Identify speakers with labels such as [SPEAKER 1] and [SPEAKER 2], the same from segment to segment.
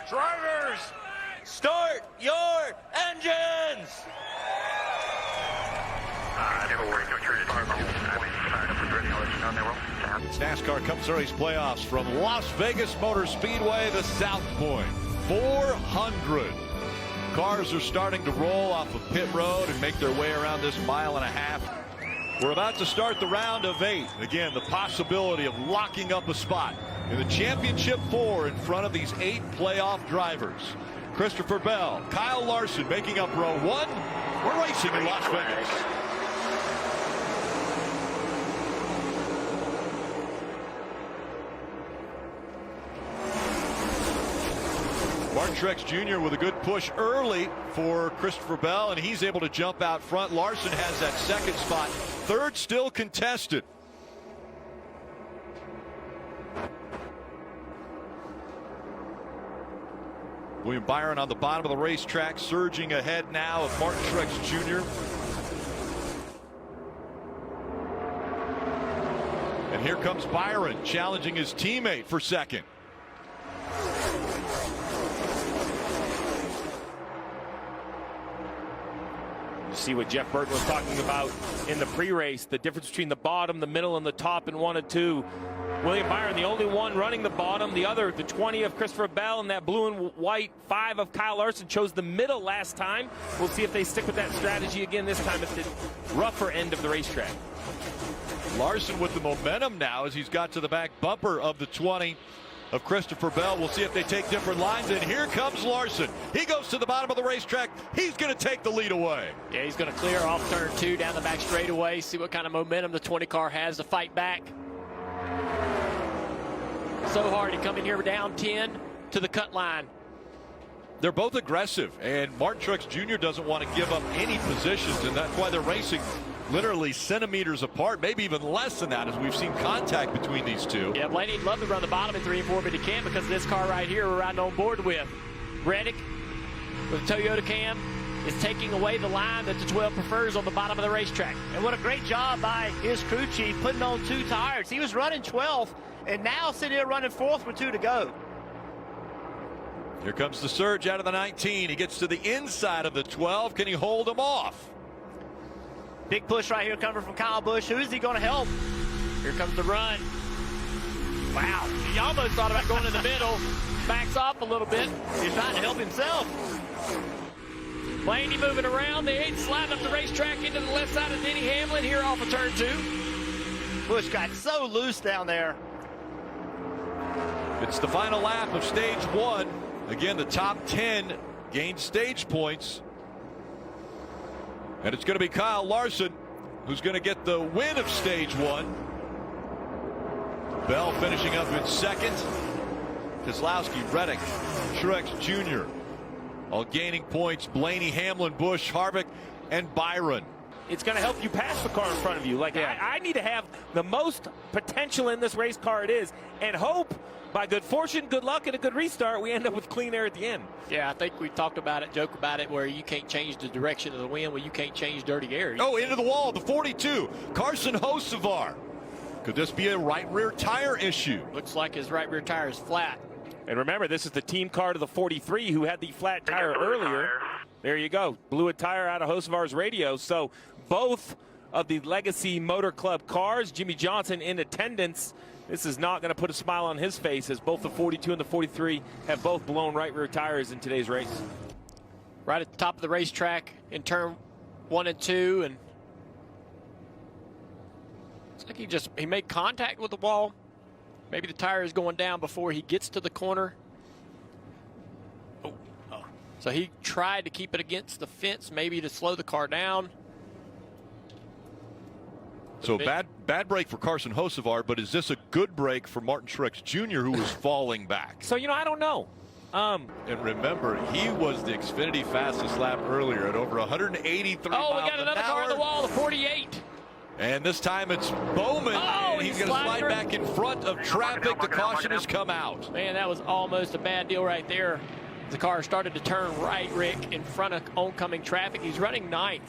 [SPEAKER 1] Drivers, start your engines!
[SPEAKER 2] It's NASCAR Cup Series playoffs from Las Vegas Motor Speedway, the South Point. 400 cars are starting to roll off of pit road and make their way around this mile-and-a-half. We're about to start the round of 8. Again, the possibility of locking up a spot in the championship 4 in front of these 8 playoff drivers. Christopher Bell, Kyle Larson making up row 1. We're racing in Las Vegas. Martin Truex Jr. with a good push early for Christopher Bell, and he's able to jump out front. Larson has that second spot. Third still contested. William Byron on the bottom of the racetrack, surging ahead now of Martin Truex Jr. And here comes Byron challenging his teammate for second.
[SPEAKER 3] You see what Jeff Burton was talking about in the pre-race, the difference between the bottom, the middle, and the top in 1 and 2. William Byron, the only one running the bottom. The other, the 20 of Christopher Bell and that blue and white 5 of Kyle Larson, chose the middle last time. We'll see if they stick with that strategy again this time at the rougher end of the racetrack.
[SPEAKER 2] Larson with the momentum now as he's got to the back bumper of the 20 of Christopher Bell. We'll see if they take different lines, and here comes Larson. He goes to the bottom of the racetrack. He's going to take the lead away.
[SPEAKER 4] Yeah, he's going to clear off turn 2 down the back straightaway, see what kind of momentum the 20 car has to fight back. So hard to come in here down 10 to the cut line.
[SPEAKER 2] They're both aggressive, and Martin Truex Jr. doesn't want to give up any positions, and that's why they're racing literally centimeters apart, maybe even less than that, as we've seen contact between these two.
[SPEAKER 4] Yeah, Blaney'd love to run the bottom in 3 and 4, but he can't because of this car right here we're riding on board with. Reddick with the Toyota Cam is taking away the line that the 12 prefers on the bottom of the racetrack.
[SPEAKER 5] And what a great job by his crew chief putting on 2 tires. He was running 12th and now sitting here running 4th with 2 to go.
[SPEAKER 2] Here comes the surge out of the 19. He gets to the inside of the 12. Can he hold him off?
[SPEAKER 5] Big push right here coming from Kyle Busch. Who is he going to help?
[SPEAKER 4] Here comes the run. Wow, he almost thought about going in the middle. Backs off a little bit.
[SPEAKER 5] He's trying to help himself.
[SPEAKER 4] Blaney moving around. The 8 sliding up the racetrack into the left side of Denny Hamlin here off of turn 2.
[SPEAKER 5] Busch got so loose down there.
[SPEAKER 2] It's the final lap of stage 1. Again, the top 10 gain stage points. And it's going to be Kyle Larson who's going to get the win of stage 1. Bell finishing up in second. Keselowski, Reddick, Truex Jr. all gaining points. Blaney, Hamlin, Busch, Harvick, and Byron.
[SPEAKER 3] It's going to help you pass the car in front of you. Like, yeah. I need to have the most potential in this race car it is, and hope by good fortune, good luck, and a good restart, we end up with clean air at the end.
[SPEAKER 4] Yeah, I think we talked about it, joke about it, where you can't change the direction of the wind, where you can't change dirty air.
[SPEAKER 2] Oh, into the wall, the 42, Carson Hocevar. Could this be a right rear tire issue?
[SPEAKER 4] Looks like his right rear tire is flat.
[SPEAKER 3] And remember, this is the team car to the 43 who had the flat tire earlier. There you go. Blew a tire out of Hocevar's radio. So both of the Legacy Motor Club cars, Jimmy Johnson in attendance. This is not going to put a smile on his face, as both the 42 and the 43 have both blown right rear tires in today's race.
[SPEAKER 4] Right at the top of the racetrack in turn 1 and 2, and it's like he made contact with the wall. Maybe the tire is going down before he gets to the corner. Oh. So he tried to keep it against the fence, maybe to slow the car down.
[SPEAKER 2] So bad break for Carson Hocevar, but is this a good break for Martin Truex Jr., who was falling back?
[SPEAKER 3] So, I don't know.
[SPEAKER 2] And remember, he was the Xfinity fastest lap earlier at over 183 miles an hour.
[SPEAKER 4] Oh, we got another car on the wall, the 48.
[SPEAKER 2] And this time it's Bowman.
[SPEAKER 4] Oh,
[SPEAKER 2] and he's going to slide back in front of traffic. The caution has come out.
[SPEAKER 4] Man, that was almost a bad deal right there. The car started to turn right, Rick, in front of oncoming traffic. He's running 9th.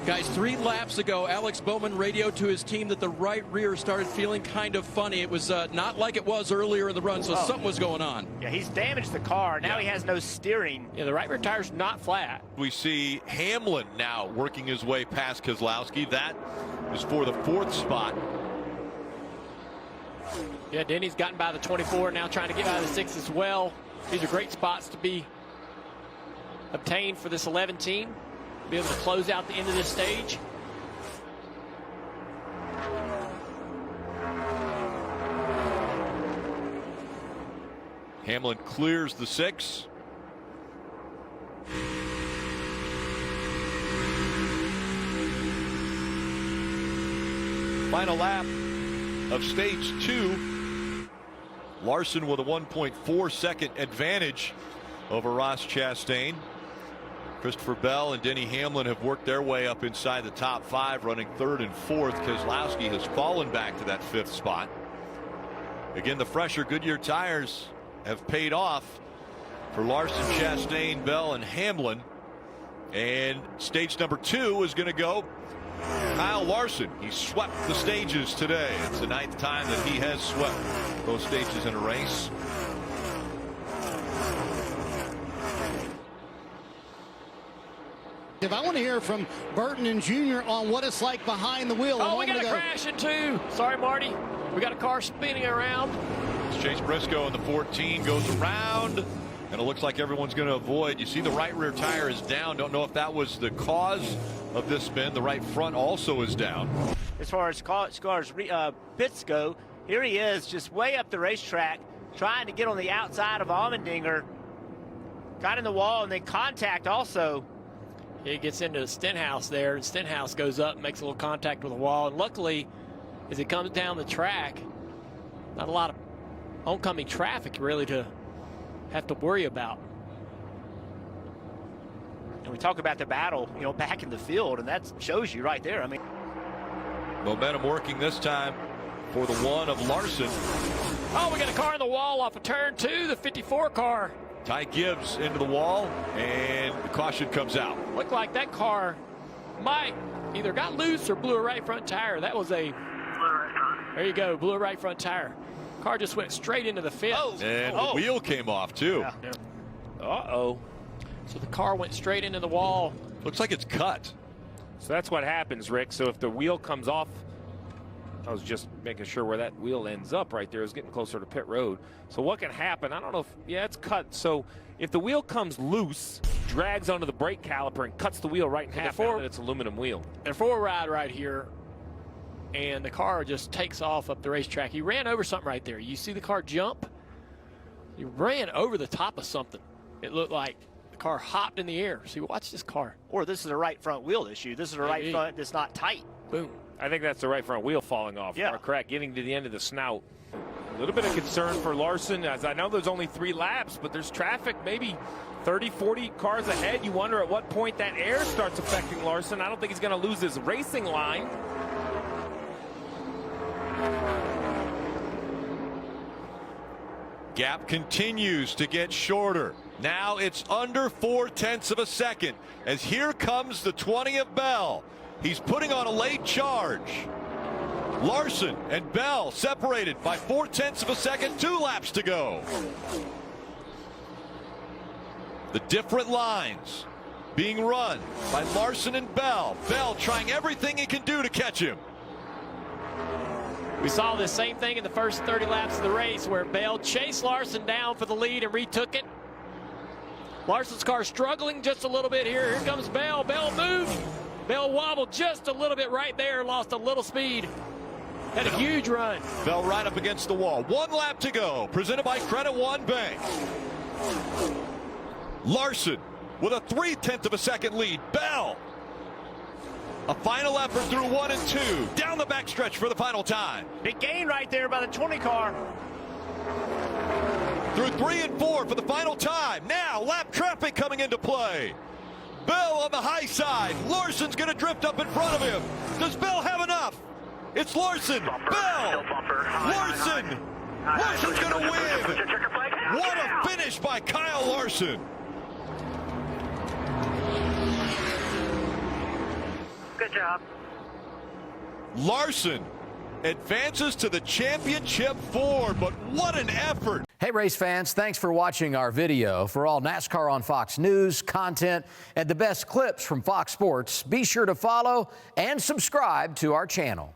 [SPEAKER 6] Guys, 3 laps ago, Alex Bowman radioed to his team that the right rear started feeling kind of funny. It was not like it was earlier in the run, so something was going on.
[SPEAKER 5] Yeah, he's damaged the car. Now he has no steering.
[SPEAKER 4] Yeah, the right rear tire's not flat.
[SPEAKER 2] We see Hamlin now working his way past Keselowski. That is for the 4th spot.
[SPEAKER 4] Yeah, Denny's gotten by the 24, now trying to get by the 6 as well. These are great spots to be obtained for this 11 team. Be able to close out the end of this stage.
[SPEAKER 2] Hamlin clears the 6. Final lap of stage 2. Larson with a 1.4 second advantage over Ross Chastain. Christopher Bell and Denny Hamlin have worked their way up inside the top 5, running 3rd and 4th. Keselowski has fallen back to that 5th spot. Again, the fresher Goodyear tires have paid off for Larson, Chastain, Bell, and Hamlin. And stage number 2 is going to go Kyle Larson. He swept the stages today. It's the 9th time that he has swept those stages in a race.
[SPEAKER 7] If I want to hear from Burton and Jr. on what it's like behind the wheel.
[SPEAKER 4] Oh, we got a crash in 2. Sorry, Marty. We got a car spinning around.
[SPEAKER 2] Chase Briscoe in the 14 goes around, and it looks like everyone's going to avoid. You see the right rear tire is down. Don't know if that was the cause of this spin. The right front also is down.
[SPEAKER 5] As far as pits go, here he is just way up the racetrack trying to get on the outside of Allmendinger. Got in the wall and then contact also.
[SPEAKER 4] He gets into Stenhouse there, and Stenhouse goes up and makes a little contact with the wall. And luckily, as it comes down the track, not a lot of oncoming traffic really to have to worry about.
[SPEAKER 5] And we talk about the battle, back in the field, and that shows you right there. I mean,
[SPEAKER 2] momentum working this time for the 1 of Larson.
[SPEAKER 4] Oh, we got a car in the wall off of turn 2, the 54 car.
[SPEAKER 2] Ty Gibbs into the wall, and the caution comes out.
[SPEAKER 4] Looked like that car might either got loose or blew a right front tire. That was a, there you go, blew a right front tire. Car just went straight into the fence.
[SPEAKER 2] And the wheel came off too.
[SPEAKER 4] Yeah. Uh-oh. So the car went straight into the wall.
[SPEAKER 2] Looks like it's cut.
[SPEAKER 3] So that's what happens, Rick. So if the wheel comes off, I was just making sure where that wheel ends up right there. It's getting closer to pit road. So what can happen? I don't know if, yeah, it's cut. So if the wheel comes loose, drags onto the brake caliper and cuts the wheel right in half, now that it's aluminum wheel.
[SPEAKER 4] They're four ride right here, and the car just takes off up the racetrack. He ran over something right there. You see the car jump? He ran over the top of something. It looked like the car hopped in the air. See, watch this car.
[SPEAKER 5] Or this is a right front wheel issue. This is a right front that's not tight.
[SPEAKER 4] Boom.
[SPEAKER 3] I think that's the right front wheel falling off.
[SPEAKER 5] Yeah.
[SPEAKER 3] Correct. Getting to the end of the snout. A little bit of concern for Larson, as I know there's only 3 laps, but there's traffic, maybe 30, 40 cars ahead. You wonder at what point that air starts affecting Larson. I don't think he's going to lose his racing line.
[SPEAKER 2] Gap continues to get shorter. Now it's under 0.4 of a second as here comes the 20 of Bell. He's putting on a late charge. Larson and Bell separated by 0.4 of a second, 2 laps to go. The different lines being run by Larson and Bell. Bell trying everything he can do to catch him.
[SPEAKER 4] We saw the same thing in the first 30 laps of the race where Bell chased Larson down for the lead and retook it. Larson's car struggling just a little bit here. Here comes Bell. Bell moved. Bell wobbled just a little bit right there, lost a little speed. Had a huge run.
[SPEAKER 2] Bell right up against the wall. 1 lap to go. Presented by Credit One Bank. Larson with a 0.3 of a second lead. Bell. A final effort through 1 and 2. Down the backstretch for the final time.
[SPEAKER 5] Big gain right there by the 20 car.
[SPEAKER 2] Through 3 and 4 for the final time. Now lap traffic coming into play. Bell on the high side. Larson's going to drift up in front of him. Does Bell have enough? It's Larson. Bell. Larson. Larson's going to win. What a finish by Kyle Larson.
[SPEAKER 8] Good job.
[SPEAKER 2] Larson advances to the championship 4, but what an effort.
[SPEAKER 9] Hey, race fans, thanks for watching our video. For all NASCAR on Fox News, content, and the best clips from Fox Sports, be sure to follow and subscribe to our channel.